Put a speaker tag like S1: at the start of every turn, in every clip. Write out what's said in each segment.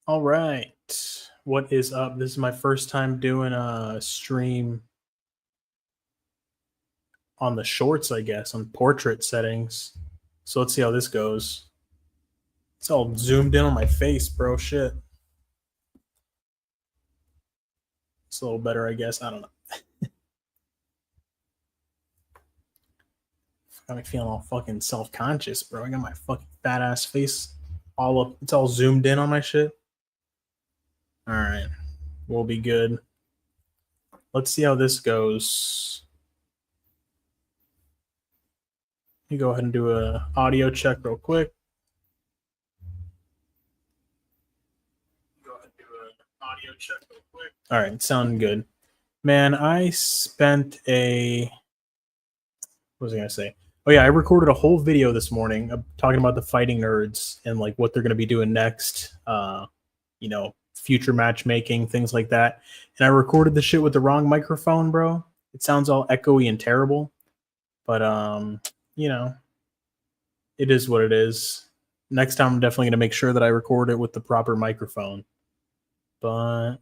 S1: All right. What is up? This is my first time doing a stream on the shorts, I guess, on portrait settings. So let's see how this goes. It's all zoomed in on my face, bro. Shit. It's a little better, I guess. I don't know. Got me feeling all fucking self-conscious, bro. I got my fucking fat ass face all up. It's all zoomed in on my shit. All right. We'll be good. Let's see how this goes. Let me go ahead and do a audio check real quick. All right, sound good. Man, I spent what was I gonna say? Oh yeah, I recorded a whole video this morning talking about the fighting nerds and like what they're gonna be doing next. Future matchmaking, things like that. And I recorded the shit with the wrong microphone, bro. It sounds all echoey and terrible. But it is what it is. Next time I'm definitely gonna make sure that I record it with the proper microphone. But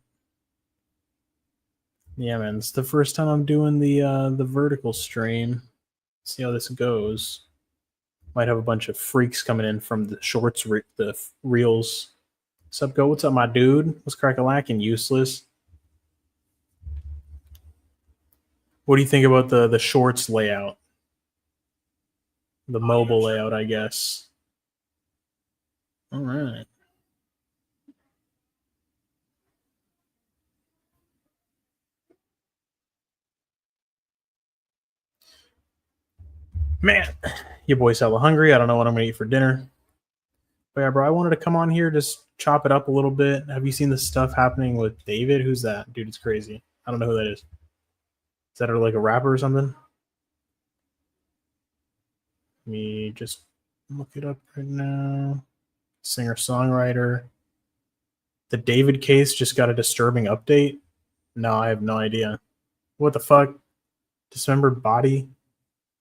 S1: yeah, man, it's the first time I'm doing the vertical stream. See how this goes. Might have a bunch of freaks coming in from the shorts, the reels. What's up, go? What's up, my dude? What's crack-a-lackin', useless? What do you think about the shorts layout? The mobile layout, I guess. All right. Man, your boy's hella hungry. I don't know what I'm gonna eat for dinner. But yeah, bro, I wanted to come on here, just chop it up a little bit. Have you seen the stuff happening with David? Who's that? Dude, it's crazy. I don't know who that is. Is that like a rapper or something? Let me just look it up right now. Singer-songwriter. The David case just got a disturbing update. No, I have no idea. What the fuck? Dismembered body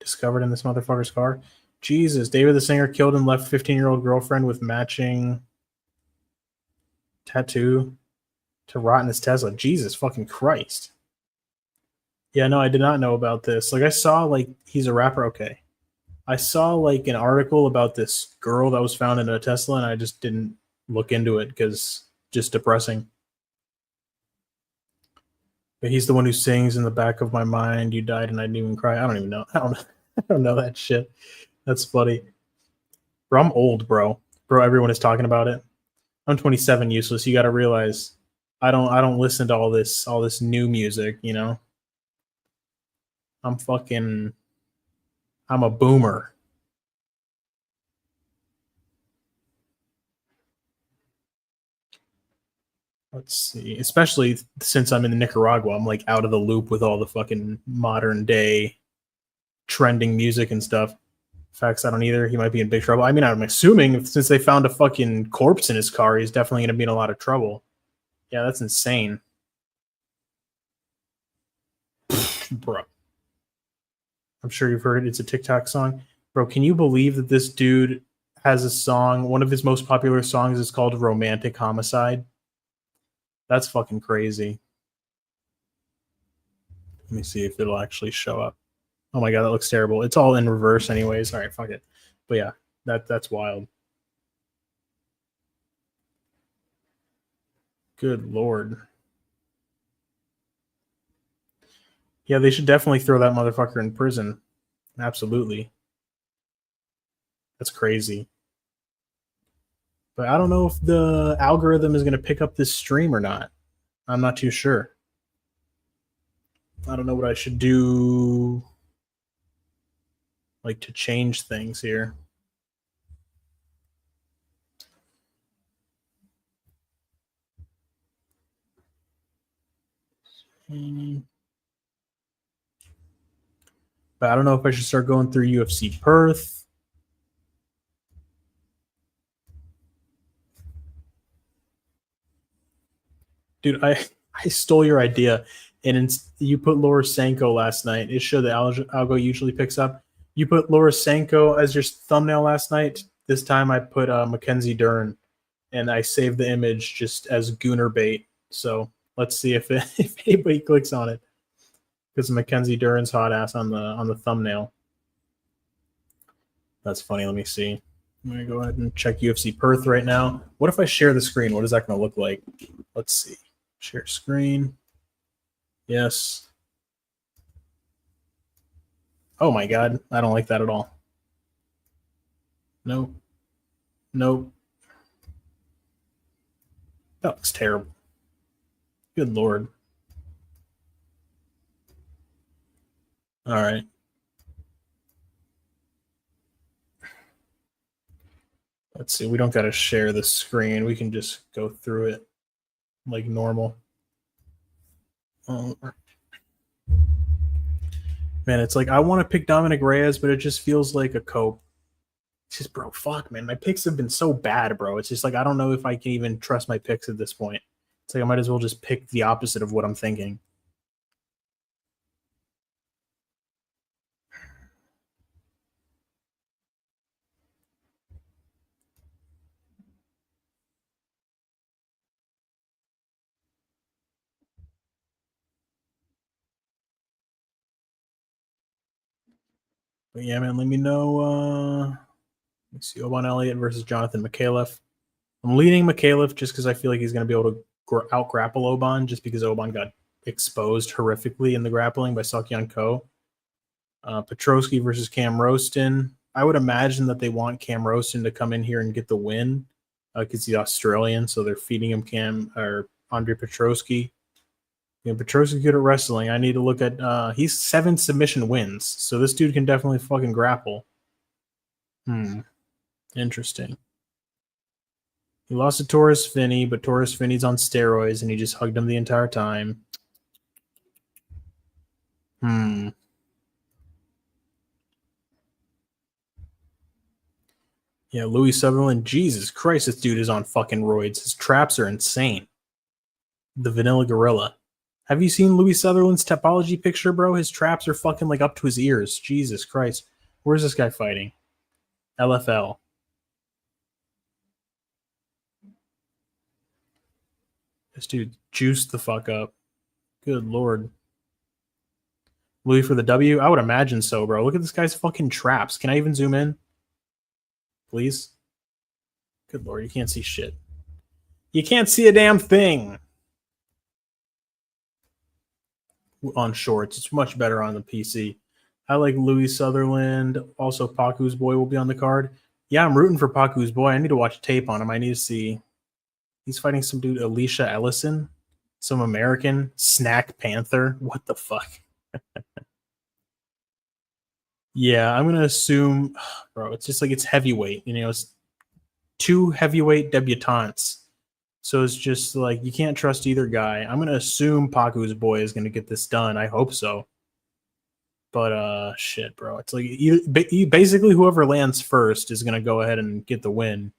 S1: discovered in this motherfucker's car. Jesus, David the singer killed and left 15-year-old girlfriend with matching tattoo to rot in his Tesla. Jesus fucking Christ. Yeah, no, I did not know about this. Like, I saw, like, he's a rapper. Okay. I saw, like, an article about this girl that was found in a Tesla, and I just didn't look into it because just depressing. But he's the one who sings in the back of my mind, you died and I didn't even cry. I don't even know. I don't know that shit. That's funny. Bro, I'm old, bro. Bro, everyone is talking about it. I'm 27, useless. You got to realize I don't listen to all this new music, you know? I'm a boomer. Let's see. Especially since I'm in Nicaragua, I'm like out of the loop with all the fucking modern day trending music and stuff. Facts, I don't either. He might be in big trouble. I mean, I'm assuming since they found a fucking corpse in his car, he's definitely going to be in a lot of trouble. Yeah, that's insane. Bro. I'm sure you've heard it. It's a TikTok song. Bro, can you believe that this dude has a song? One of his most popular songs is called Romantic Homicide. That's fucking crazy. Let me see if it'll actually show up. Oh my god, that looks terrible. It's all in reverse anyways. All right, fuck it. But yeah, that's wild. Good lord. Yeah, they should definitely throw that motherfucker in prison. Absolutely. That's crazy. But I don't know if the algorithm is going to pick up this stream or not. I'm not too sure. I don't know what I should do, like, to change things here. But I don't know if I should start going through UFC Perth. Dude, I stole your idea. And you put Laura Sanko last night. It showed that Algo usually picks up. You put Laura Sanko as your thumbnail last night. This time I put Mackenzie Dern. and I saved the image just as gooner bait. So let's see if if anybody clicks on it, because Mackenzie Dern's hot ass on the thumbnail. That's funny. Let me see. I'm gonna go ahead and check UFC Perth right now. What if I share the screen? What is that gonna look like? Let's see. Share screen. Yes. Oh my god, I don't like that at all. Nope. Nope. That looks terrible. Good lord. All right. Let's see. We don't got to share the screen. We can just go through it like normal. Man, it's like I want to pick Dominic Reyes, but it just feels like a cope. It's just, bro, fuck, man. My picks have been so bad, bro. It's just like I don't know if I can even trust my picks at this point. It's like I might as well just pick the opposite of what I'm thinking. But yeah, man, let me know. Let's see, Oban Elliott versus Jonathan Mikhailov. I'm leaning Mikhailov just because I feel like he's going to be able to out grapple Oban, just because Oban got exposed horrifically in the grappling by Sokyan Ko. Petrosky versus Cam Roston. I would imagine that they want Cam Roston to come in here and get the win because he's Australian, so they're feeding him Andre Petrosky. Petrosky's good at wrestling. I need to look at. He's 7 submission wins, so this dude can definitely fucking grapple. Interesting. He lost to Taurus Finney, but Taurus Finney's on steroids, and he just hugged him the entire time. Yeah, Louis Sutherland. Jesus Christ, this dude is on fucking roids. His traps are insane. The Vanilla Gorilla. Have you seen Louis Sutherland's topology picture, bro? His traps are fucking like up to his ears. Jesus Christ. Where's this guy fighting? LFL. This dude juiced the fuck up. Good lord. Louis for the W? I would imagine so, bro. Look at this guy's fucking traps. Can I even zoom in? Please? Good lord, you can't see shit. You can't see a damn thing on shorts. It's much better on the PC. I like Louis Sutherland. Also, Paku's boy will be on the card. Yeah, I'm rooting for Paku's boy. I need to watch tape on him. I need to see. He's fighting some dude, Alicia Ellison, some American Snack Panther. What the fuck? Yeah, I'm gonna assume, bro. It's just like it's heavyweight. It's 2 heavyweight debutantes. So it's just like you can't trust either guy. I'm gonna assume Paku's boy is gonna get this done. I hope so. But shit, bro. It's like basically whoever lands first is gonna go ahead and get the win.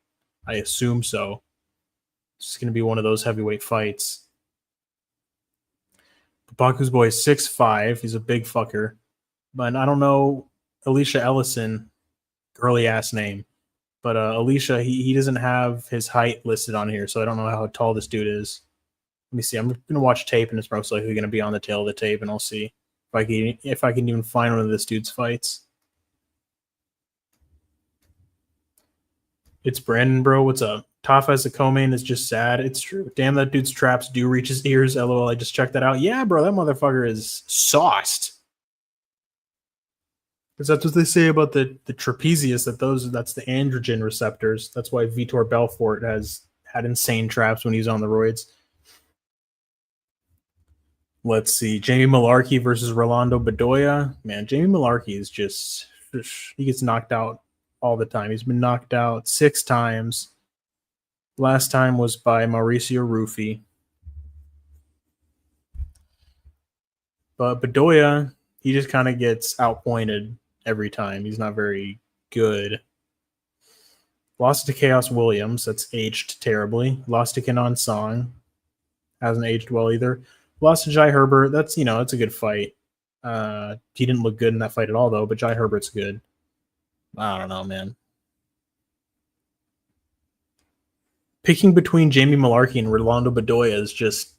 S1: I assume so. It's gonna be one of those heavyweight fights. Paku's boy is 6'5". He's a big fucker. But I don't know Alicia Ellison, girly ass name. But Alicia, he doesn't have his height listed on here, so I don't know how tall this dude is. Let me see. I'm gonna watch tape, and it's most likely gonna be on the tail of the tape, and I'll see if I can even find one of this dude's fights. It's Brandon, bro. What's up? Tafa as a co-main is just sad. It's true. Damn, that dude's traps do reach his ears. LOL. I just checked that out. Yeah, bro, that motherfucker is sauced. Because that's what they say about the trapezius, that's the androgen receptors. That's why Vitor Belfort has had insane traps when he's on the roids. Let's see. Jamie Malarkey versus Rolando Bedoya. Man, Jamie Malarkey is just, he gets knocked out all the time. He's been knocked out 6 times. Last time was by Mauricio Rufy. But Bedoya, he just kind of gets outpointed every time. He's not very good. Lost to Chaos Williams. That's aged terribly. Lost to Kenan Song. Hasn't aged well either. Lost to Jai Herbert. That's, it's a good fight. He didn't look good in that fight at all, though, but Jai Herbert's good. I don't know, man. picking between Jamie Malarkey and Rolando Bedoya is just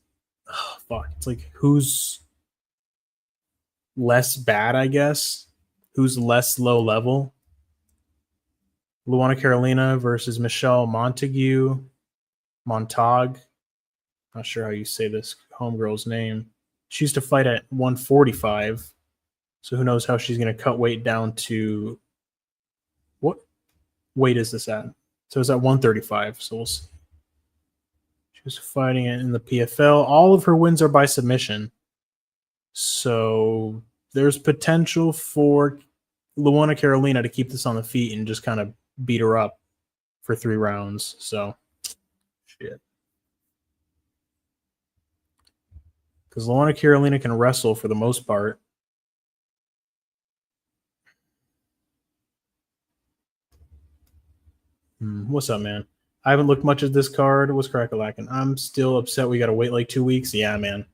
S1: fuck. It's like who's less bad, I guess. Who's less low level? Luana Carolina versus Michelle Montague. Montague. Not sure how you say this homegirl's name. She used to fight at 145. So who knows how she's going to cut weight down to. What weight is this at? So it's at 135. So we'll see. She was fighting it in the PFL. All of her wins are by submission. So there's potential for Luana Carolina to keep this on the feet and just kind of beat her up for 3 rounds. So, shit. Because Luana Carolina can wrestle for the most part. What's up, man? I haven't looked much at this card. What's crack-a-lackin'? I'm still upset we got to wait like 2 weeks. Yeah, man.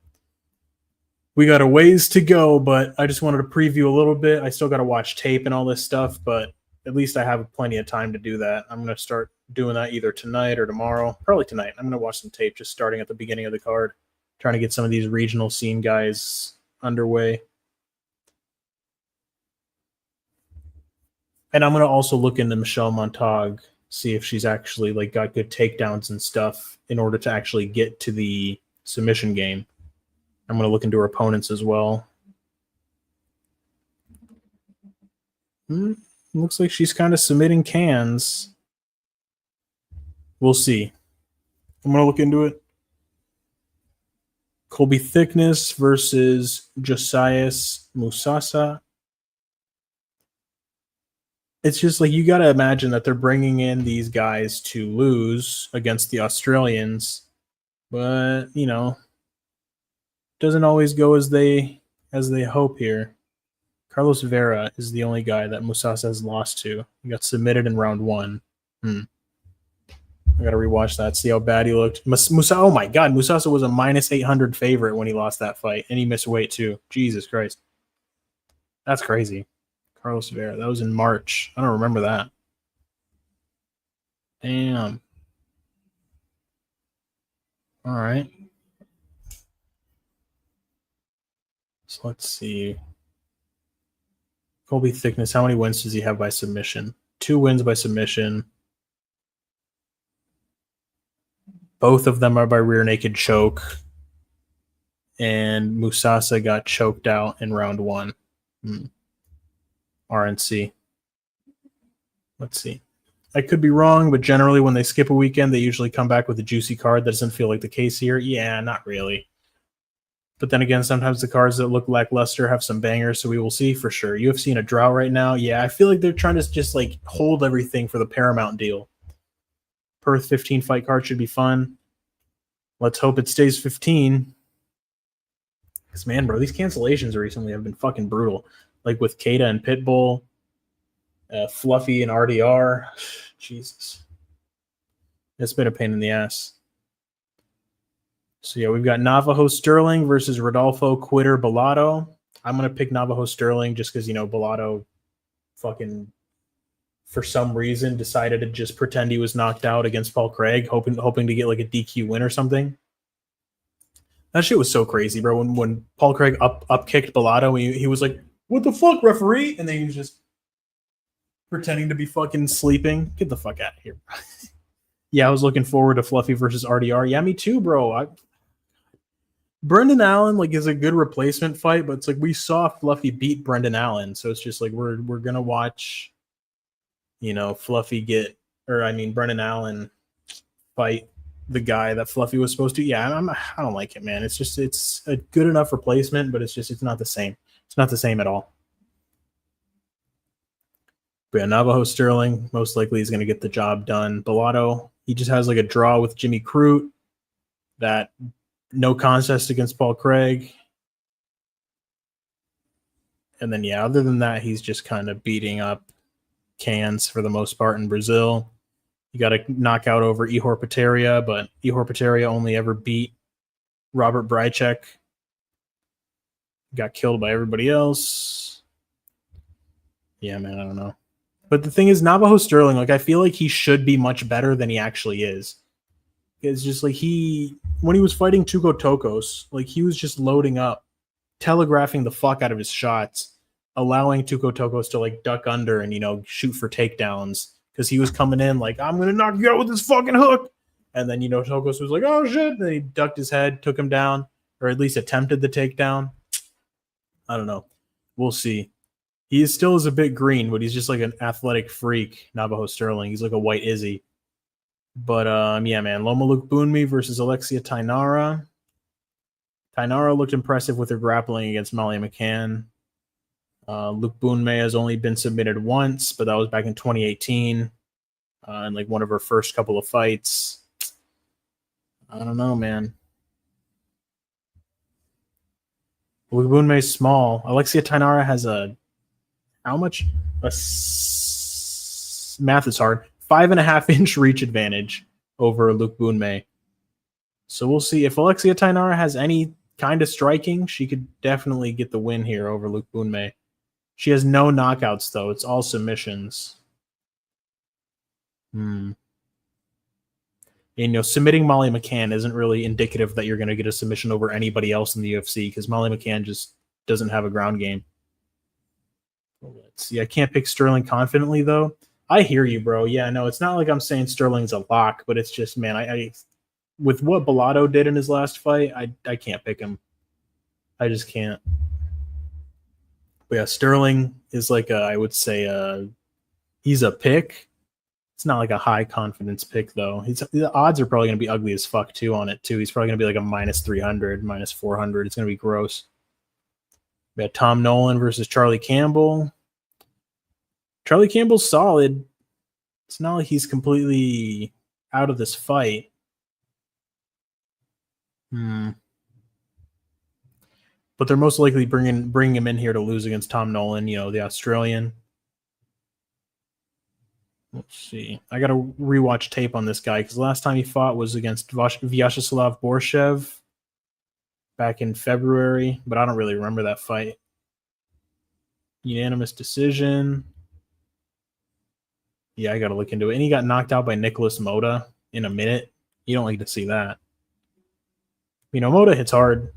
S1: We got a ways to go, but I just wanted to preview a little bit. I still got to watch tape and all this stuff, but at least I have plenty of time to do that. I'm going to start doing that either tonight or tomorrow. Probably tonight. I'm going to watch some tape just starting at the beginning of the card, trying to get some of these regional scene guys underway. And I'm going to also look into Michelle Montague, see if she's actually like got good takedowns and stuff in order to actually get to the submission game. I'm going to look into her opponents as well. Looks like she's kind of submitting cans. We'll see. I'm going to look into it. Colby Thickness versus Josias Musasa. It's just like you got to imagine that they're bringing in these guys to lose against the Australians, but you know, doesn't always go as they hope here. Carlos Vera is the only guy that Musasa has lost to. He got submitted in round 1. I got to rewatch that, see how bad he looked. Oh my God, Musasa was a -800 favorite when he lost that fight, and he missed weight too. Jesus Christ. That's crazy. Carlos Vera. That was in March. I don't remember that. Damn. All right. So let's see. Colby Thickness. How many wins does he have by submission? 2 wins by submission. Both of them are by rear naked choke. And Musasa got choked out in round 1. RNC. Let's see. I could be wrong, but generally when they skip a weekend, they usually come back with a juicy card. That doesn't feel like the case here. Yeah, not really. But then again, sometimes the cards that look lackluster have some bangers, so we will see for sure. UFC in a drought right now. Yeah, I feel like they're trying to just like hold everything for the Paramount deal. Perth 15 fight card should be fun. Let's hope it stays 15. Because, man, bro, these cancellations recently have been fucking brutal. Like with Kada and Pitbull, Fluffy and RDR. Jesus. It's been a pain in the ass. So, yeah, we've got Navajo Sterling versus Rodolfo Quitter Bellato. I'm going to pick Navajo Sterling just because, you know, Bellato fucking, for some reason, decided to just pretend he was knocked out against Paul Craig, hoping to get like a DQ win or something. That shit was so crazy, bro. When Paul Craig up kicked Bellato, he was like, "What the fuck, referee?" And then he was just pretending to be fucking sleeping. Get the fuck out of here. Yeah, I was looking forward to Fluffy versus RDR. Yeah, me too, bro. Brendan Allen like is a good replacement fight, but it's like we saw Fluffy beat Brendan Allen, so it's just like we're gonna watch, you know, Brendan Allen fight the guy that Fluffy was supposed to. Yeah, I don't like it, man. It's a good enough replacement, but it's not the same. It's not the same at all. But yeah, Navajo Sterling most likely is going to get the job done. Bellato, he just has like a draw with Jimmy Crute. That no contest against Paul Craig. And then, yeah, other than that, he's just kind of beating up cans for the most part in Brazil. You got a knockout over Ihor Pateria, but Ihor Pateria only ever beat Robert Brychek. Got killed by everybody else. Yeah, man, I don't know. But the thing is, Navajo Sterling, like, I feel like he should be much better than he actually is. It's just like when he was fighting Tuco Tokos, like he was just loading up, telegraphing the fuck out of his shots, allowing Tuco Tokos to like duck under and, shoot for takedowns because he was coming in like, I'm going to knock you out with this fucking hook. And then, Tokos was like, oh shit. And then he ducked his head, took him down, or at least attempted the takedown. I don't know. We'll see. He still is a bit green, but he's just like an athletic freak, Navajo Sterling. He's like a white Izzy. But, yeah, man. Loma Lukebunmi versus Alexia Tainara. Tainara looked impressive with her grappling against Molly McCann. Lukebunmi has only been submitted once, but that was back in 2018 in like one of her first couple of fights. I don't know, man. Lukebunmi is small. Alexia Tainara has how much? Math is hard. 5.5-inch reach advantage over Lukebunmi. So we'll see. If Alexia Tainara has any kind of striking, she could definitely get the win here over Lukebunmi. She has no knockouts, though. It's all submissions. And, submitting Molly McCann isn't really indicative that you're going to get a submission over anybody else in the UFC because Molly McCann just doesn't have a ground game. Let's see. I can't pick Sterling confidently, though. I hear you, bro. Yeah, no, it's not like I'm saying Sterling's a lock, but it's just, man, I with what Bellato did in his last fight, I can't pick him. I just can't. But yeah, Sterling is like I would say he's a pick. It's not like a high confidence pick though. The odds are probably going to be ugly as fuck too on it too. He's probably going to be like a -300, -400. It's going to be gross. We got Tom Nolan versus Charlie Campbell. Charlie Campbell's solid. It's not like he's completely out of this fight. But they're most likely bringing him in here to lose against Tom Nolan, the Australian. Let's see. I got to rewatch tape on this guy because the last time he fought was against Vyacheslav Borshev back in February, but I don't really remember that fight. Unanimous decision. Yeah, I got to look into it. And he got knocked out by Nicholas Mota in a minute. You don't like to see that. Mota hits hard.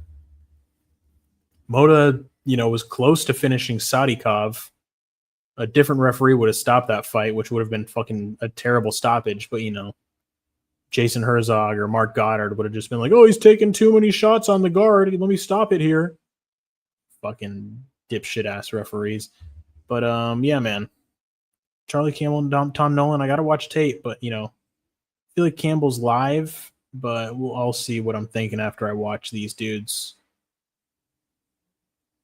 S1: Mota, was close to finishing Sadikov. A different referee would have stopped that fight, which would have been fucking a terrible stoppage. But, Jason Herzog or Mark Goddard would have just been like, oh, he's taking too many shots on the guard. Let me stop it here. Fucking dipshit-ass referees. But, yeah, man. Charlie Campbell and Tom Nolan, I got to watch tape. But, I feel like Campbell's live. But I'll see what I'm thinking after I watch these dudes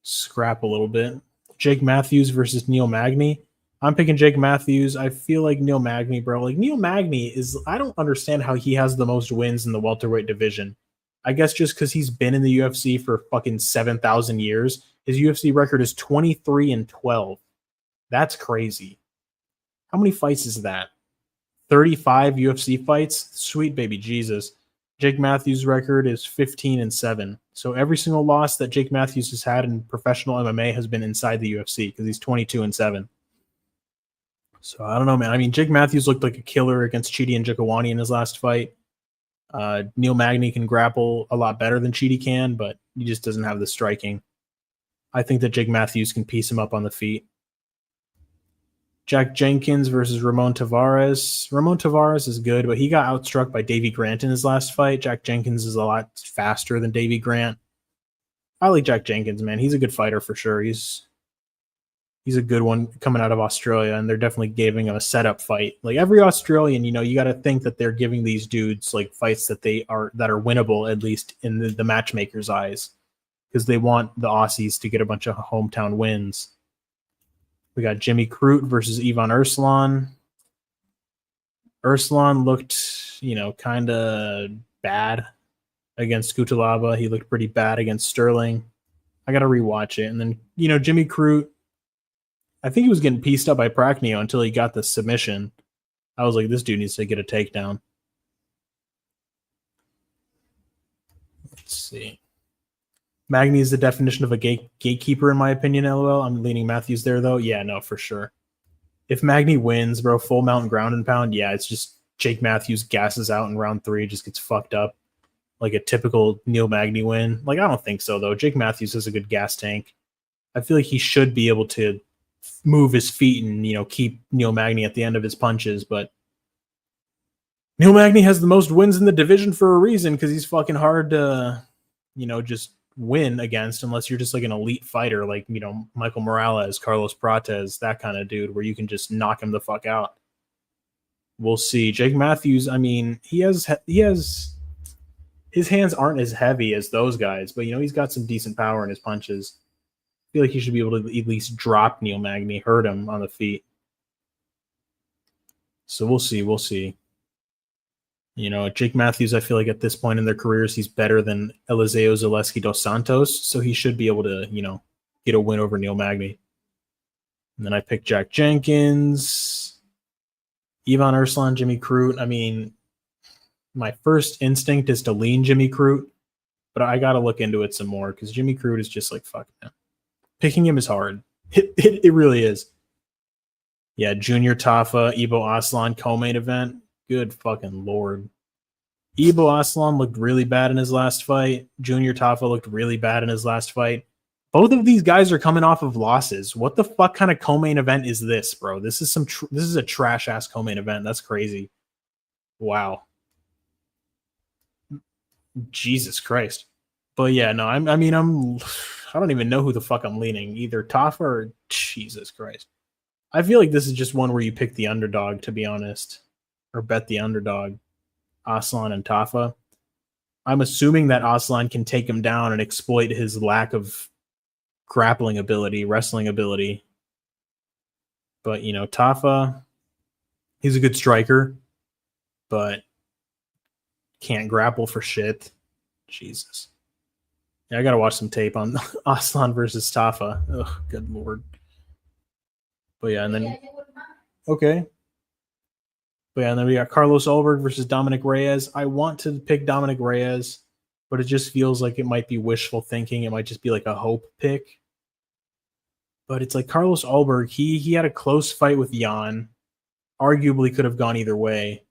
S1: scrap a little bit. Jake Matthews versus Neil Magny. I'm picking Jake Matthews. I feel like Neil Magny, bro. Like Neil Magny I don't understand how he has the most wins in the welterweight division. I guess just because he's been in the UFC for fucking 7,000 years. His UFC record is 23-12. That's crazy. How many fights is that? 35 UFC fights? Sweet baby Jesus. Jake Matthews' record is 15-7. So every single loss that Jake Matthews has had in professional MMA has been inside the UFC because he's 22-7. So I don't know, man. I mean, Jake Matthews looked like a killer against Chidi and Njokuani in his last fight. Neil Magny can grapple a lot better than Chidi can, but he just doesn't have the striking. I think that Jake Matthews can piece him up on the feet. Jack Jenkins versus Ramon Tavares. Ramon Tavares is good, but he got outstruck by Davey Grant in his last fight. Jack Jenkins is a lot faster than Davey Grant. I like Jack Jenkins, man. He's a good fighter for sure. He's a good one coming out of Australia, and they're definitely giving him a setup fight. Like every Australian, you got to think that they're giving these dudes like fights that are winnable, at least in the matchmaker's eyes, because they want the Aussies to get a bunch of hometown wins. We got Jimmy Crute versus Ivan Urslan. Urslan looked, kind of bad against Kutalaba. He looked pretty bad against Sterling. I got to rewatch it. And then, Jimmy Crute, I think he was getting pieced up by Praknio until he got the submission. I was like, this dude needs to get a takedown. Let's see. Magny is the definition of a gatekeeper, in my opinion, LOL. I'm leaning Matthews there, though. Yeah, no, for sure. If Magny wins, bro, full mount ground and pound, yeah, it's just Jake Matthews gasses out in round 3, just gets fucked up like a typical Neil Magny win. Like, I don't think so, though. Jake Matthews has a good gas tank. I feel like he should be able to move his feet and, keep Neil Magny at the end of his punches, but Neil Magny has the most wins in the division for a reason, because he's fucking hard to, just win against, unless you're just like an elite fighter, like, Michael Morales, Carlos Prates, that kind of dude, where you can just knock him the fuck out. We'll see. Jake Matthews, I mean, he has his hands aren't as heavy as those guys, but he's got some decent power in his punches. I feel like he should be able to at least drop Neil Magny, hurt him on the feet. So we'll see. We'll see. Jake Matthews, I feel like at this point in their careers, he's better than Eliseo Zaleski dos Santos, so he should be able to, get a win over Neil Magny. And then I picked Jack Jenkins, Ivan Urslan, Jimmy Crute. I mean, my first instinct is to lean Jimmy Crute, but I got to look into it some more, because Jimmy Crute is just like, fuck, man. Picking him is hard. It really is. Yeah, Junior Tafa, Ibo Aslan, co-main event. Good fucking lord. Ibo Aslan looked really bad in his last fight. Junior Tafa looked really bad in his last fight. Both of these guys are coming off of losses. What the fuck kind of co-main event is this, bro? This is this is a trash ass co-main event. That's crazy. Wow. Jesus Christ. But yeah, no, I don't even know who the fuck I'm leaning. Either Tafa or Jesus Christ. I feel like this is just one where you pick the underdog, to be honest. Or bet the underdog. Aslan and Tafa. I'm assuming that Aslan can take him down and exploit his lack of grappling ability, wrestling ability. But, Tafa, he's a good striker, but can't grapple for shit. Jesus. Yeah, I gotta watch some tape on Aslan versus Tafa. Oh, good lord. But yeah, and then okay. But yeah, and then we got Carlos Ulberg versus Dominic Reyes. I want to pick Dominic Reyes, but it just feels like it might be wishful thinking. It might just be like a hope pick. But it's like Carlos Ulberg, he had a close fight with Jan. Arguably could have gone either way.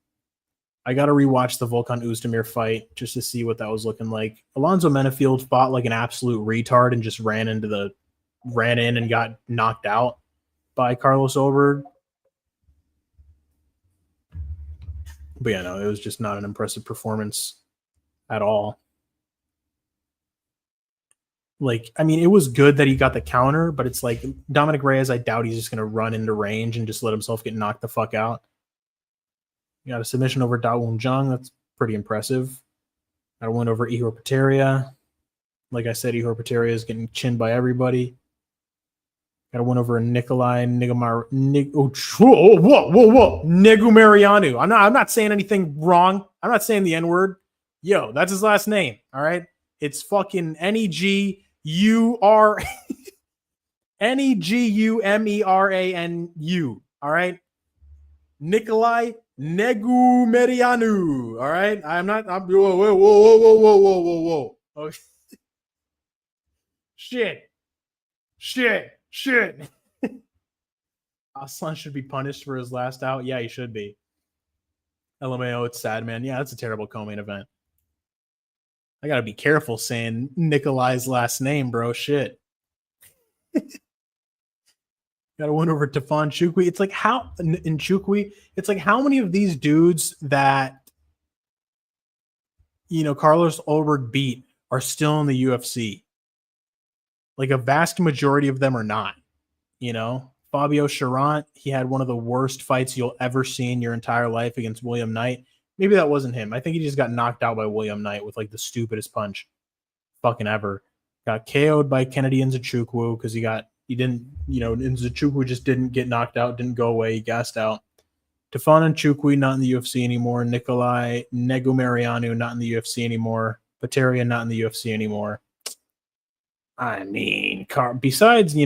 S1: I got to rewatch the Volkan Oezdemir fight just to see what that was looking like. Alonzo Menefield fought like an absolute retard and just ran in and got knocked out by Carlos Ulberg. But yeah, no, it was just not an impressive performance at all. Like, I mean, it was good that he got the counter, but it's like Dominic Reyes, I doubt he's just going to run into range and just let himself get knocked the fuck out. You got a submission over Dawoon Jung. That's pretty impressive. Got a win over Ihor Peteria. Like I said, Ihor Peteria is getting chinned by everybody. Got a win over Nikolai Negumarianu. I'm not saying anything wrong. I'm not saying the N-word. Yo, that's his last name. All right. It's fucking Negumerianu. All right. Nikolai Negumerianu. All right. Whoa. Okay. Shit. Aslan should be punished for his last out. Yeah, he should be. LMAO, it's sad, man. Yeah, that's a terrible co-main event. I gotta be careful saying Nikolai's last name, bro. Shit. Got to win over Tafon Chukwi. It's like how in Chukwi, it's like how many of these dudes that Carlos Ulberg beat are still in the UFC? Like a vast majority of them are not. Fabio Charant, he had one of the worst fights you'll ever see in your entire life against William Knight. Maybe that wasn't him. I think he just got knocked out by William Knight with like the stupidest punch fucking ever. Got KO'd by Kennedy Nzechukwu because Nzechukwu just didn't get knocked out, didn't go away, he gassed out. Tafon Nzechukwu not in the UFC anymore. Nikolai Negumerianu not in the UFC anymore. Peteria not in the UFC anymore. I mean, besides, I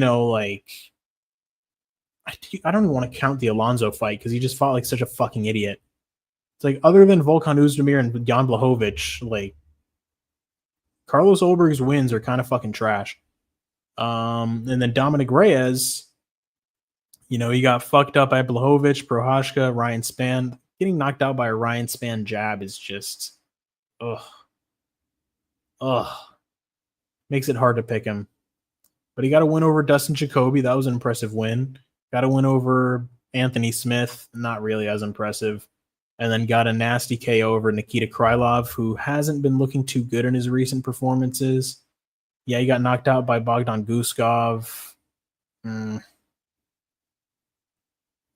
S1: don't even want to count the Alonzo fight because he just fought like such a fucking idiot. It's like, other than Volkan Oezdemir and Jan Blachowicz, like, Carlos Ulberg's wins are kind of fucking trash. And then Dominic Reyes, he got fucked up by Blachowicz, Prohashka, Ryan Spann. getting knocked out by a Ryan Spann jab is just ugh, ugh, makes it hard to pick him. But he got a win over Dustin Jacoby. That was an impressive win. Got a win over Anthony Smith. Not really as impressive. And then got a nasty KO over Nikita Krylov, who hasn't been looking too good in his recent performances. Yeah, he got knocked out by Bogdan Guskov. I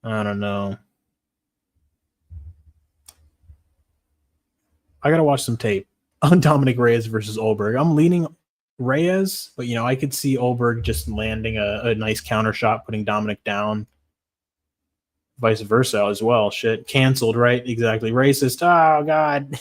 S1: don't know. I got to watch some tape on Dominic Reyes versus Olberg. I'm leaning Reyes, but, I could see Olberg just landing a nice counter shot, putting Dominic down. Vice versa as well. Shit. Canceled, right? Exactly. Racist. Oh, God.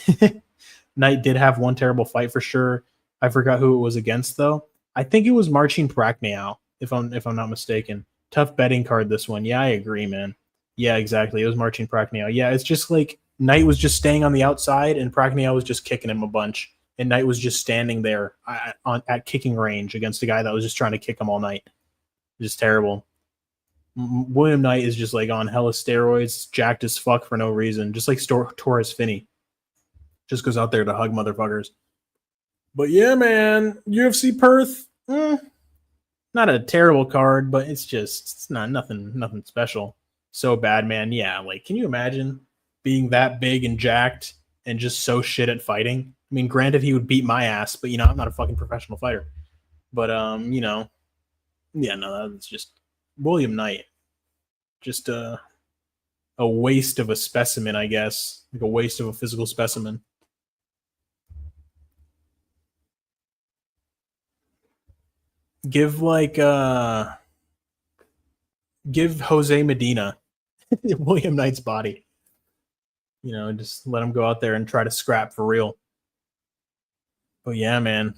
S1: Knight did have one terrible fight for sure. I forgot who it was against, though. I think it was Marcin Prachnio, if I'm not mistaken. Tough betting card, this one. Yeah, I agree, man. Yeah, exactly. It was Marcin Prachnio. Yeah, it's just like Knight was just staying on the outside, and Prachnio was just kicking him a bunch. And Knight was just standing there at kicking range against a guy that was just trying to kick him all night. Just terrible. William Knight is just like on hella steroids, jacked as fuck for no reason, just like Torres Finney. Just goes out there to hug motherfuckers. But yeah, man, UFC Perth, not a terrible card, but it's not nothing special. So bad, man. Yeah, like, can you imagine being that big and jacked and just so shit at fighting? I mean, granted, he would beat my ass, but I'm not a fucking professional fighter. But yeah, no, that's just William Knight. Just a waste of a specimen, I guess. Like a waste of a physical specimen. Give Jose Medina William Knight's body. Just let him go out there and try to scrap for real. But yeah, man.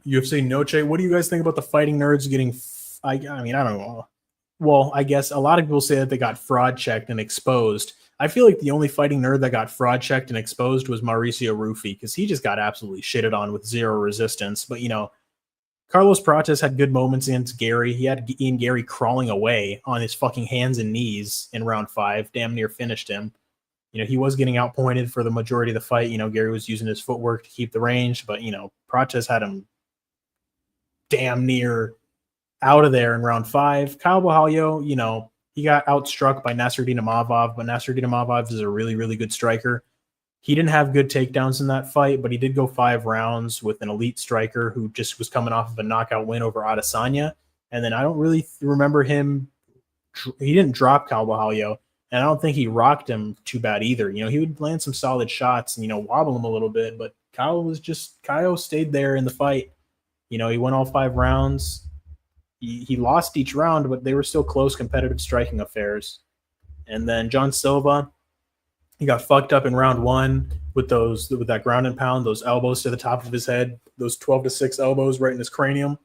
S1: UFC Noche. What do you guys think about the fighting nerds getting? I mean, I don't know. Well, I guess a lot of people say that they got fraud checked and exposed. I feel like the only fighting nerd that got fraud checked and exposed was Mauricio Rufy, because he just got absolutely shitted on with zero resistance. But Carlos Prates had good moments against Gary. He had Ian Gary crawling away on his fucking hands and knees in round 5, damn near finished him. He was getting outpointed for the majority of the fight. Gary was using his footwork to keep the range, but, Prates had him damn near out of there in round 5. Kyle Bahalio, he got outstruck by Nasruddin Imavov, but Nasruddin Imavov is a really, really good striker. He didn't have good takedowns in that fight, but he did go 5 rounds with an elite striker who just was coming off of a knockout win over Adesanya. And then I don't really remember him. He didn't drop Kyle Bahalio, and I don't think he rocked him too bad either. He would land some solid shots and, wobble him a little bit, but Kyle stayed there in the fight. He went all 5 rounds. He lost each round, but they were still close, competitive striking affairs. And then John Silva, he got fucked up in round 1 with that ground and pound, those elbows to the top of his head, those 12-6 elbows right in his cranium.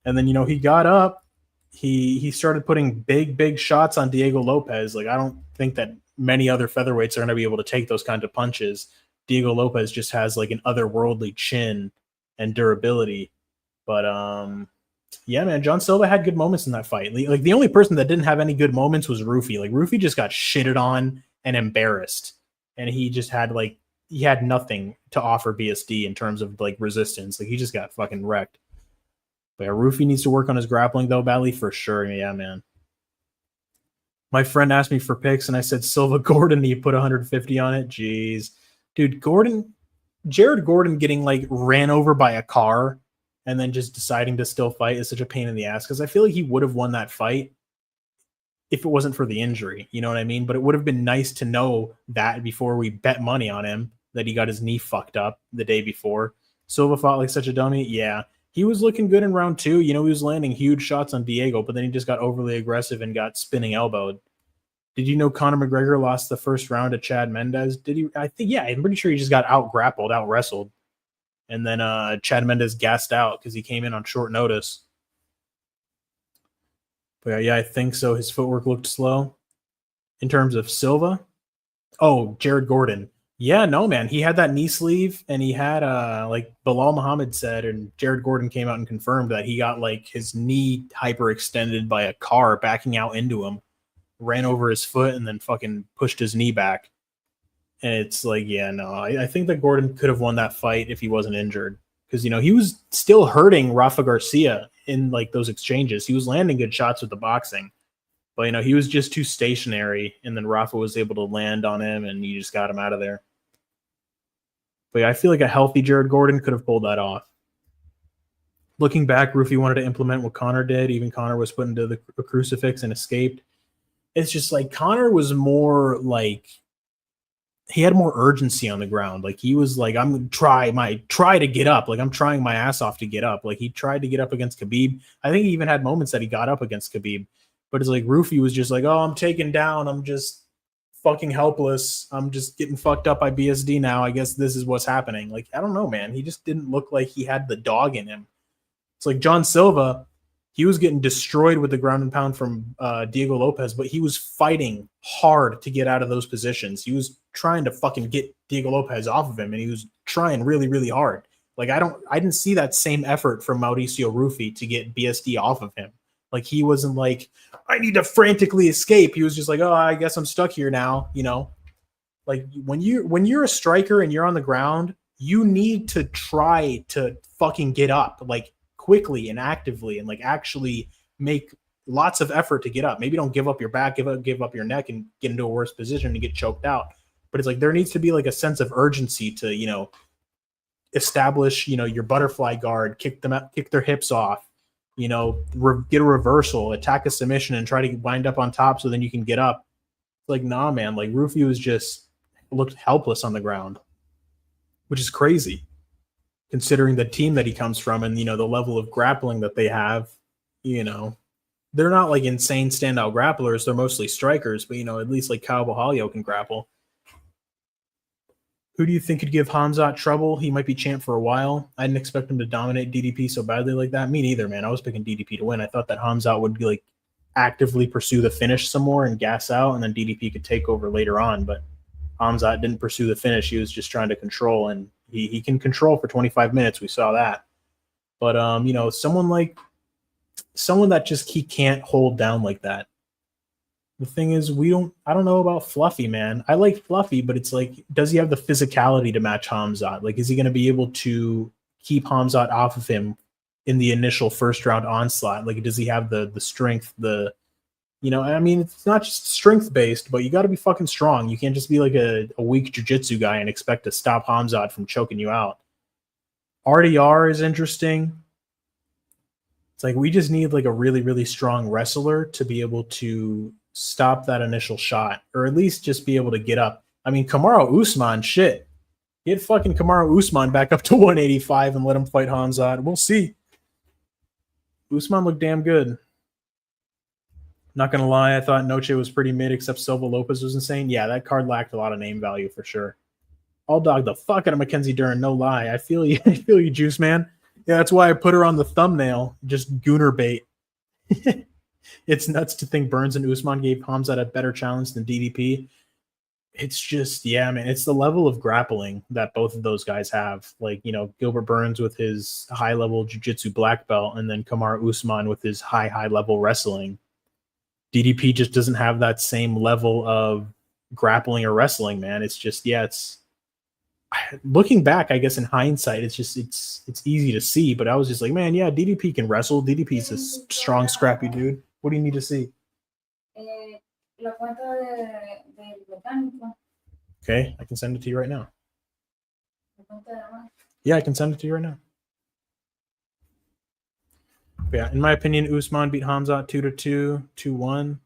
S1: And then, he got up. He started putting big shots on Diego Lopez. Like, I don't think that many other featherweights are going to be able to take those kinds of punches. Diego Lopez just has like an otherworldly chin and durability. But yeah, man, John Silva had good moments in that fight. Like, the only person that didn't have any good moments was Rufy. Like, Rufy just got shitted on and embarrassed, and he just had he had nothing to offer BSD in terms of like resistance. Like, he just got fucking wrecked. But yeah, Rufy needs to work on his grappling though, badly, for sure. Yeah, man. My friend asked me for picks, and I said Silva Gordon. And he put 150 on it. Jeez, dude, Jared Gordon getting like ran over by a car and then just deciding to still fight is such a pain in the ass, because I feel like he would have won that fight if it wasn't for the injury. You know what I mean? But it would have been nice to know that before we bet money on him, that he got his knee fucked up the day before. Silva fought like such a dummy. Yeah, he was looking good in round 2. He was landing huge shots on Diego, but then he just got overly aggressive and got spinning elbowed. Did you know Conor McGregor lost the first round to Chad Mendes? Did he? I think, yeah, I'm pretty sure he just got out-grappled, out-wrestled. And then Chad Mendes gassed out because he came in on short notice. But yeah, I think so. His footwork looked slow. In terms of Silva? Oh, Jared Gordon. Yeah, no, man. He had that knee sleeve, and he had, like Bilal Muhammad said, and Jared Gordon came out and confirmed that he got like his knee hyperextended by a car backing out into him. ran over his foot and then fucking pushed his knee back. And it's like, yeah, no, I think that Gordon could have won that fight if he wasn't injured. Because, you know, he was still hurting Rafa Garcia in like those exchanges. He was landing good shots with the boxing. But, you know, he was just too stationary. And then Rafa was able to land on him and he just got him out of there. But yeah, I feel like a healthy Jared Gordon could have pulled that off. Looking back, Rufy wanted to implement what Conor did. Even Conor was put into the crucifix and escaped. It's just like Conor was more like, he had more urgency on the ground. Like he was like, I'm gonna try to get up. Like I'm trying my ass off to get up. Like he tried to get up against Khabib. I think he even had moments that he got up against Khabib. But it's like Rufy was just like, oh, I'm taken down. I'm just fucking helpless. I'm just getting fucked up by BSD now. I guess this is what's happening. Like, I don't know, man. He just didn't look like he had the dog in him. It's like John Silva, he was getting destroyed with the ground and pound from Diego Lopez, but he was fighting hard to get out of those positions. He was trying to fucking get Diego Lopez off of him, and he was trying really, really hard. Like I didn't see that same effort from Mauricio Rufy to get BSD off of him. Like he wasn't like, I need to frantically escape. He was just like, oh, I guess I'm stuck here now. You know, like when you're a striker and you're on the ground, you need to try to fucking get up like quickly and actively and like actually make lots of effort to get up. Maybe don't give up your back, give up your neck and get into a worse position and get choked out. But it's like there needs to be like a sense of urgency to, you know, establish, you know, your butterfly guard, kick their hips off, you know, get a reversal, attack a submission and try to wind up on top so then you can get up. Like, nah, man, like Rufy was just looked helpless on the ground, which is crazy considering the team that he comes from and, you know, the level of grappling that they have. You know, they're not like insane standout grapplers. They're mostly strikers, but, you know, at least like Kyle Bahalio can grapple. Who do you think could give Hamzat trouble? He might be champ for a while. I didn't expect him to dominate DDP so badly like that. Me neither, man. I was picking DDP to win. I thought that Hamzat would be like actively pursue the finish some more and gas out, and then DDP could take over later on. But Hamzat didn't pursue the finish. He was just trying to control, and he can control for 25 minutes. We saw that. But you know, someone that just he can't hold down like that. The thing is, I don't know about Fluffy, man. I like Fluffy, but it's like, does he have the physicality to match Hamzat? Like, is he going to be able to keep Hamzat off of him in the initial first round onslaught? Like, does he have the strength, you know, I mean, it's not just strength based, but you got to be fucking strong. You can't just be like a weak jiu-jitsu guy and expect to stop Hamzat from choking you out. RDR is interesting. It's like, we just need like a really, really strong wrestler to be able to stop that initial shot, or at least just be able to get up. I mean, Kamaru Usman, shit. Get fucking Kamaru Usman back up to 185 and let him fight Hamzat. We'll see. Usman looked damn good. Not gonna lie, I thought Noche was pretty mid, except Silva Lopez was insane. Yeah, that card lacked a lot of name value for sure. I'll dog the fuck out of Mackenzie Dern, no lie. I feel you, I feel you, Juice Man. Yeah, that's why I put her on the thumbnail. Just gooner bait. It's nuts to think Burns and Usman gave Hamzat a better challenge than DDP. It's just, yeah, man, it's the level of grappling that both of those guys have. Like, you know, Gilbert Burns with his high-level jiu-jitsu black belt, and then Kamaru Usman with his high-level wrestling. DDP just doesn't have that same level of grappling or wrestling, man. It's just, yeah, it's looking back, I guess in hindsight, it's just it's easy to see. But I was just like, man, yeah, DDP can wrestle. DDP's a strong, scrappy dude. What do you need to see? Okay, I can send it to you right now. Yeah, I can send it to you right now. But yeah, in my opinion, Usman beat Hamzat 2-2, 2-1.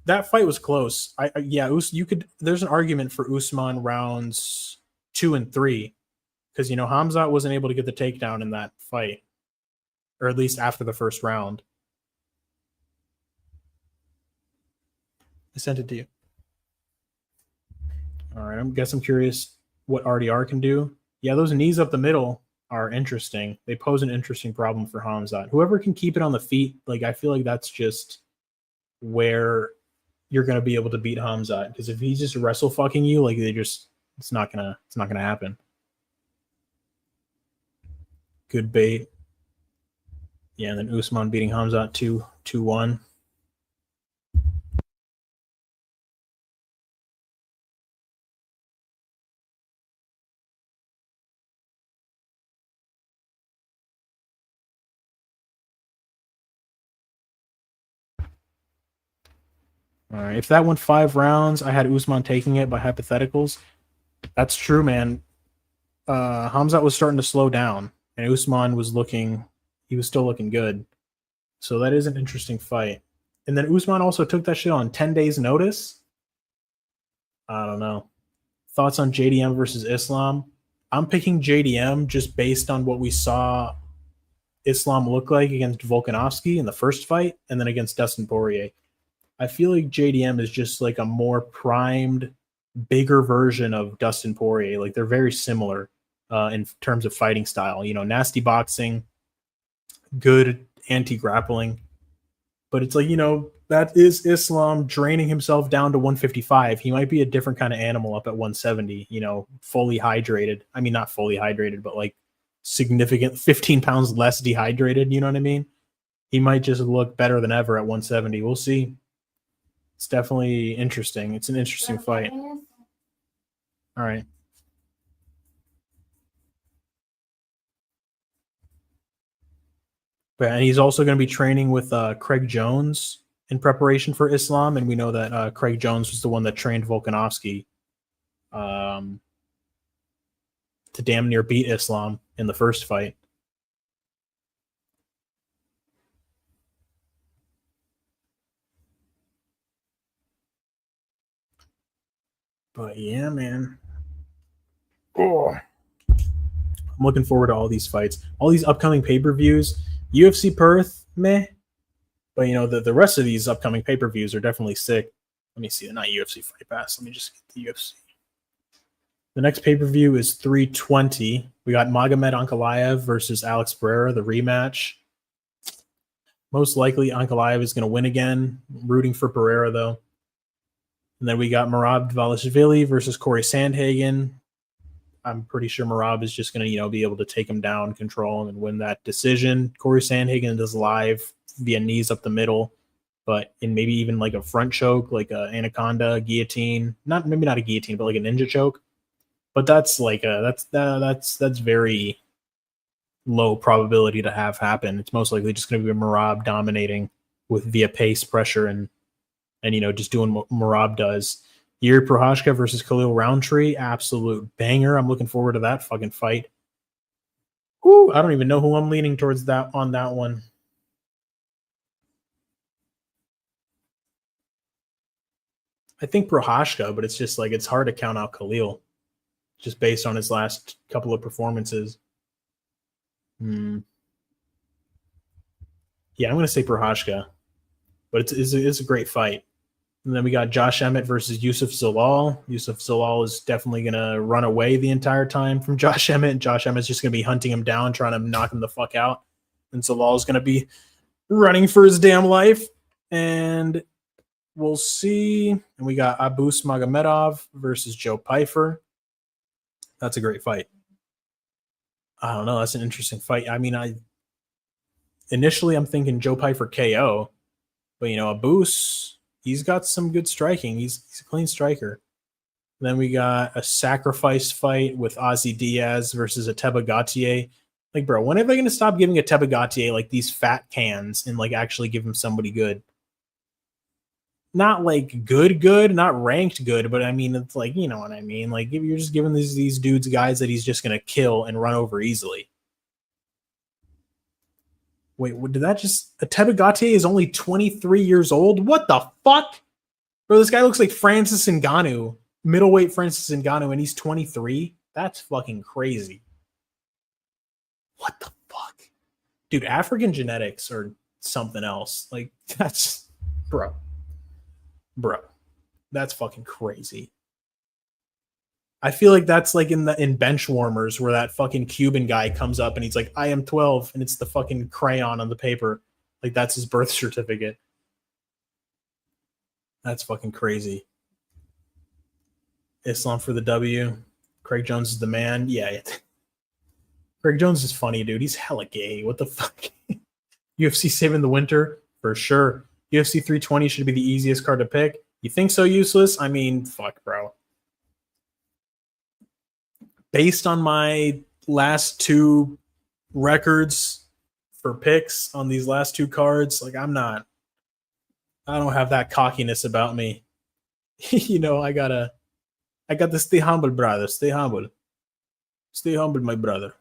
S1: That fight was close. You could. There's an argument for Usman rounds 2 and 3 because, you know, Hamzat wasn't able to get the takedown in that fight, or at least after the first round. I sent it to you. All right, I'm curious what RDR can do. Yeah, those knees up the middle are interesting. They pose an interesting problem for Hamzat. Whoever can keep it on the feet, like, I feel like that's just where you're going to be able to beat Hamzat, because if he's just wrestle fucking you, like, it's not gonna happen. Good bait. Yeah, and then Usman beating Hamzat 2-1. All right. If that went 5 rounds, I had Usman taking it by hypotheticals. That's true, man. Hamzat was starting to slow down, and Usman was he was still looking good. So that is an interesting fight. And then Usman also took that shit on 10 days notice. I don't know. Thoughts on JDM versus Islam? I'm picking JDM just based on what we saw Islam look like against Volkanovski in the first fight and then against Dustin Poirier. I feel like JDM is just like a more primed, bigger version of Dustin Poirier. Like they're very similar in terms of fighting style. You know, nasty boxing, good anti-grappling. But it's like, you know, that is Islam draining himself down to 155. He might be a different kind of animal up at 170, you know, fully hydrated. I mean, not fully hydrated, but like significant 15 pounds less dehydrated. You know what I mean? He might just look better than ever at 170. We'll see. It's definitely interesting. It's an interesting fight. All right. But and he's also going to be training with Craig Jones in preparation for Islam, and we know that Craig Jones was the one that trained Volkanovski um, to damn near beat Islam in the first fight. But yeah, man. Oh. I'm looking forward to all these fights, all these upcoming pay-per-views. UFC Perth, meh. But you know, the rest of these upcoming pay-per-views are definitely sick. Let me see, not UFC Fight Pass. Let me just get the UFC. The next pay-per-view is 320. We got Magomed Ankalaev versus Alex Pereira, the rematch. Most likely Ankalaev is going to win again. I'm rooting for Pereira, though. And then we got Merab Dvalishvili versus Corey Sandhagen. I'm pretty sure Merab is just going to, you know, be able to take him down, control him, and win that decision. Corey Sandhagen does live via knees up the middle, but in maybe even like a front choke, like a anaconda guillotine. Maybe not a guillotine, but like a ninja choke. But that's like that's very low probability to have happen. It's most likely just going to be Merab dominating with via pace, pressure, and you know, just doing what Merab does. Yuri Prohashka versus Khalil Roundtree, absolute banger. I'm looking forward to that fucking fight. Whew, I don't even know who I'm leaning towards that on that one. I think Prohashka, but it's just like it's hard to count out Khalil just based on his last couple of performances. Yeah, I'm going to say Prohashka, but it's a great fight. And then we got Josh Emmett versus Yusuf Zalal. Yusuf Zalal is definitely going to run away the entire time from Josh Emmett. And Josh Emmett's just going to be hunting him down, trying to knock him the fuck out. And Zalal is going to be running for his damn life. And we'll see. And we got Abus Magomedov versus Joe Pyfer. That's a great fight. I don't know. That's an interesting fight. I mean, initially I'm thinking Joe Pyfer KO. But, you know, Abus, he's got some good striking. He's a clean striker. Then we got a sacrifice fight with Ozzy Diaz versus a Gautier. Like, bro, when are they going to stop giving a Gautier like these fat cans and like actually give him somebody good? Not like good, not ranked good, but I mean, it's like, you know what I mean? Like, if you're just giving these dudes guys that he's just going to kill and run over easily. Wait, did that just... Teba Gautier is only 23 years old? What the fuck? Bro, this guy looks like Francis Ngannou. Middleweight Francis Ngannou, and he's 23? That's fucking crazy. What the fuck? Dude, African genetics are something else. Like, that's... Bro. That's fucking crazy. I feel like that's like in Bench Warmers where that fucking Cuban guy comes up and he's like, I am 12, and it's the fucking crayon on the paper. Like, that's his birth certificate. That's fucking crazy. Islam for the W. Craig Jones is the man. Yeah. Craig Jones is funny, dude. He's hella gay. What the fuck? UFC saving the winter? For sure. UFC 320 should be the easiest card to pick. You think so, Useless? I mean, fuck, bro. Based on my last two records for picks on these last two cards, like I'm not I don't have that cockiness about me. I got to stay humble, brother. Stay humble. Stay humble, my brother.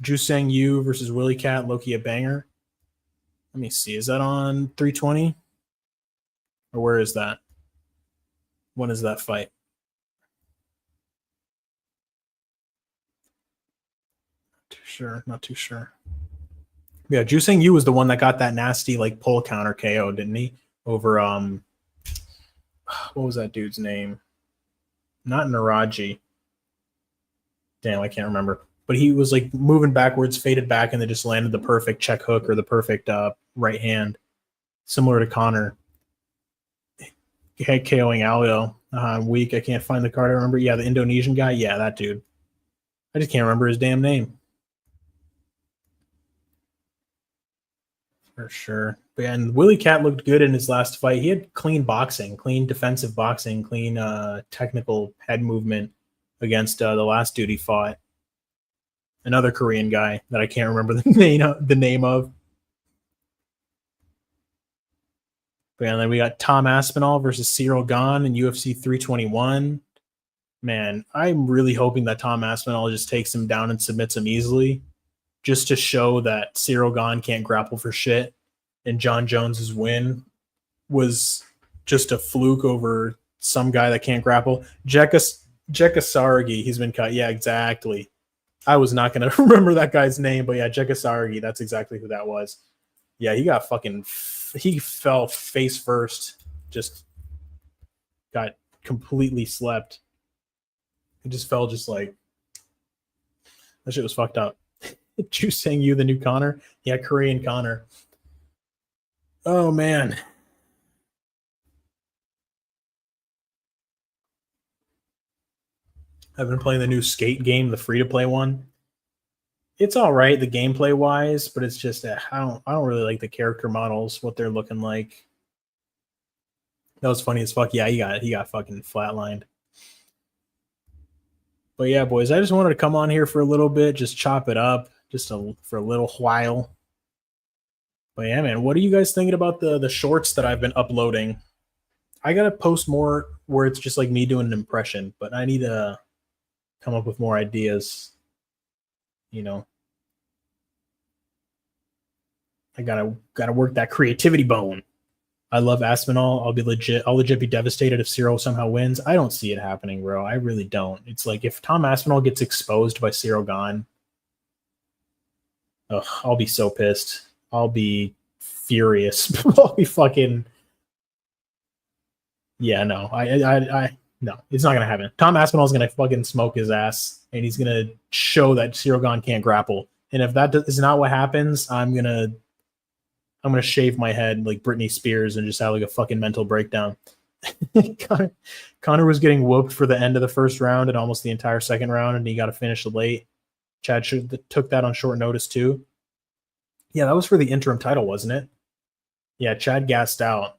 S1: Juseng Yu versus Willie Cat, Loki a banger. Let me see. Is that on 320? Or where is that? When is that fight? Not too sure. Yeah, Juseng Yu was the one that got that nasty like pull counter KO, didn't he? Over what was that dude's name? Not Naraji. Damn, I can't remember. But he was like moving backwards, faded back, and then just landed the perfect check hook or the perfect right hand, similar to Connor. KOing Alio. I'm weak. I can't find the card. I remember. Yeah, the Indonesian guy. Yeah, that dude. I just can't remember his damn name. For sure. But yeah, and Willie Cat looked good in his last fight. He had clean boxing, clean defensive boxing, clean technical head movement against the last dude he fought. Another Korean guy that I can't remember the name of. But yeah, and then we got Tom Aspinall versus Cyril Gane in UFC 321. Man, I'm really hoping that Tom Aspinall just takes him down and submits him easily, just to show that Cyril Gane can't grapple for shit. And John Jones's win was just a fluke over some guy that can't grapple. Jekka Sargi, he's been cut. Yeah, exactly. I was not going to remember that guy's name, but yeah, Jekka Sargi, that's exactly who that was. Yeah, he fell face first, just got completely slept. He just fell just like, that shit was fucked up. Juseng Yu, the new Connor? Yeah, Korean Connor. Oh, man. I've been playing the new Skate game, the free-to-play one. It's all right, the gameplay wise, but it's just I don't really like the character models, what they're looking like. That was funny as fuck. Yeah, he got fucking flatlined. But yeah, boys, I just wanted to come on here for a little bit, just chop it up, for a little while. But yeah, man, what are you guys thinking about the shorts that I've been uploading? I gotta post more where it's just like me doing an impression, but I need to come up with more ideas. I gotta work that creativity bone. I love Aspinall. I'll legit be devastated if Cyril somehow wins. I don't see it happening, bro. I really don't. It's like if Tom Aspinall gets exposed by Cyril Gane, I'll be so pissed. I'll be furious. I'll be fucking. Yeah, no. No, it's not gonna happen. Tom Aspinall's gonna fucking smoke his ass, and he's gonna show that Cyril Gane can't grapple. And if that is not what happens, I'm gonna shave my head like Britney Spears and just have like a fucking mental breakdown. Connor was getting whooped for the end of the first round and almost the entire second round, and he got to finish late. Chad took that on short notice too. Yeah, that was for the interim title, wasn't it? Yeah, Chad gassed out.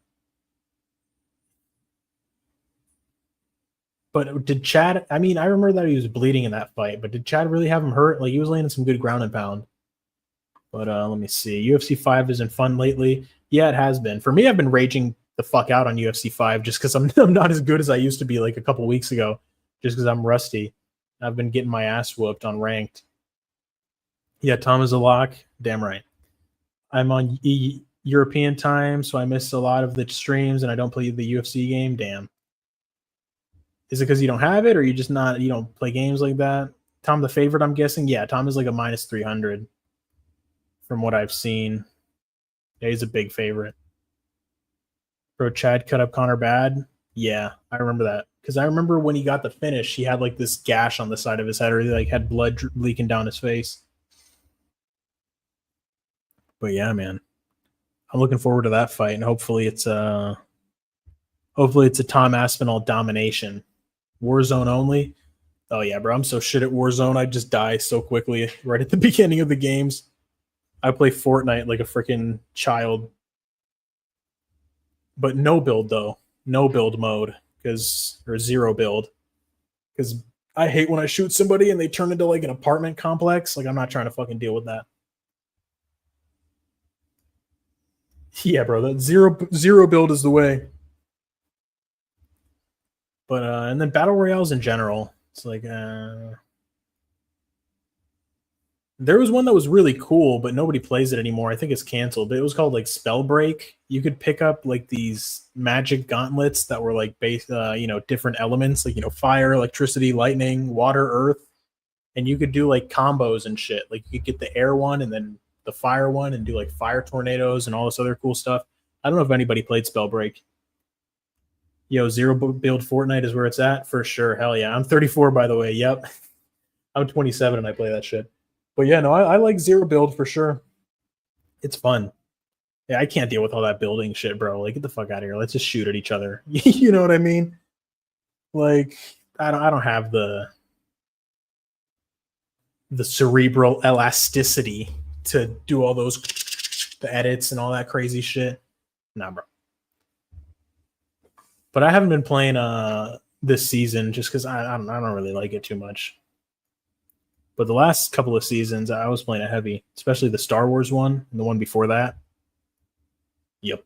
S1: But did Chad? I mean, I remember that he was bleeding in that fight, but did Chad really have him hurt? Like he was landing some good ground and pound. But let me see. UFC 5 isn't fun lately. Yeah, it has been. For me, I've been raging the fuck out on UFC 5 just because I'm not as good as I used to be like a couple weeks ago, just because I'm rusty. I've been getting my ass whooped on ranked. Yeah, Tom is a lock. Damn right. I'm on European time, so I miss a lot of the streams and I don't play the UFC game. Damn. Is it because you don't have it, or you don't play games like that? Tom the favorite, I'm guessing. Yeah, Tom is like a minus 300 from what I've seen. Yeah, he's a big favorite. Bro, Chad cut up Connor bad. Yeah, I remember that. Because I remember when he got the finish, he had like this gash on the side of his head, or he like had blood leaking down his face. But yeah, man. I'm looking forward to that fight, and hopefully it's a Tom Aspinall domination. Warzone only. Oh yeah, bro. I'm so shit at Warzone. I just die so quickly right at the beginning of the games. I play Fortnite like a freaking child. But no build though. No build mode or zero build. Because I hate when I shoot somebody and they turn into like an apartment complex. Like I'm not trying to fucking deal with that. Yeah, bro, that zero build is the way. But and then battle royales in general, it's like there was one that was really cool, but nobody plays it anymore. I think it's canceled. But it was called like Spellbreak. You could pick up like these magic gauntlets that were like based, different elements, like fire, electricity, lightning, water, earth, and you could do like combos and shit. Like you could get the air one and then the fire one, and do like fire tornadoes and all this other cool stuff. I don't know if anybody played Spellbreak. Yo, zero build Fortnite is where it's at for sure. Hell yeah, I'm 34 by the way. Yep, I'm 27 and I play that shit. But yeah, no, I like zero build for sure. It's fun. Yeah, I can't deal with all that building shit, bro. Like, get the fuck out of here. Let's just shoot at each other. You know what I mean? Like, I don't have the cerebral elasticity to do all those the edits and all that crazy shit. Nah, bro. But I haven't been playing this season just because I don't really like it too much. But the last couple of seasons, I was playing it heavy, especially the Star Wars one and the one before that. Yep.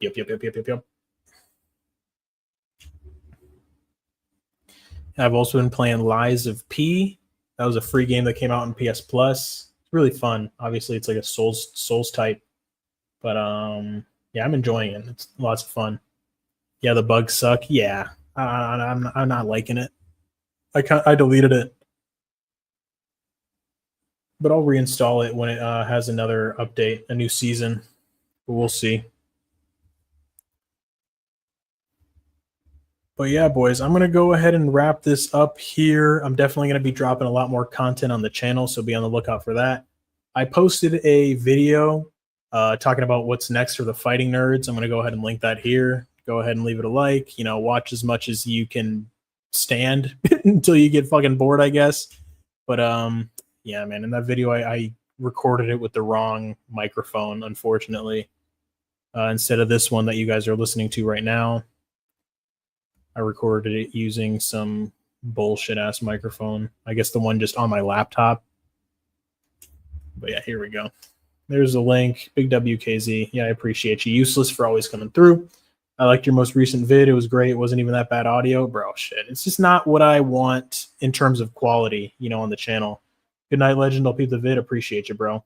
S1: I've also been playing Lies of P. That was a free game that came out on PS Plus. It's really fun. Obviously, it's like a Souls type, but yeah, I'm enjoying it. It's lots of fun. Yeah, the bugs suck. Yeah, I'm not liking it. I deleted it, but I'll reinstall it when it has another update, a new season. But we'll see. But yeah, boys, I'm going to go ahead and wrap this up here. I'm definitely going to be dropping a lot more content on the channel, so be on the lookout for that. I posted a video talking about what's next for the fighting nerds. I'm going to go ahead and link that here. Go ahead and leave it a like. Watch as much as you can stand until you get fucking bored, I guess. But yeah, man, in that video, I recorded it with the wrong microphone, unfortunately, instead of this one that you guys are listening to right now. I recorded it using some bullshit ass microphone. I guess the one just on my laptop. But yeah, here we go. There's a link. Big WKZ. Yeah, I appreciate you. Useless for always coming through. I liked your most recent vid. It was great. It wasn't even that bad audio. Bro, shit. It's just not what I want in terms of quality, on the channel. Good night, Legend. I'll peep the vid. Appreciate you, bro.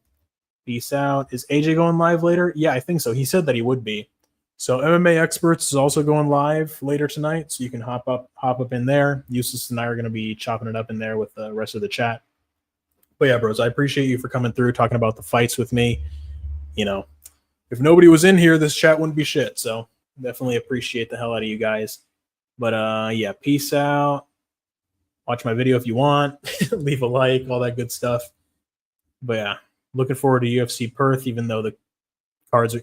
S1: Peace out. Is AJ going live later? Yeah, I think so. He said that he would be. So MMA Experts is also going live later tonight, so you can hop up in there. Useless and I are going to be chopping it up in there with the rest of the chat. But yeah, bros, I appreciate you for coming through, talking about the fights with me. If nobody was in here, this chat wouldn't be shit. So definitely appreciate the hell out of you guys. But yeah, peace out. Watch my video if you want. Leave a like, all that good stuff. But yeah, looking forward to UFC Perth, even though the card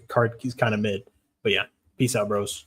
S1: is kind of mid. But yeah, peace out, bros.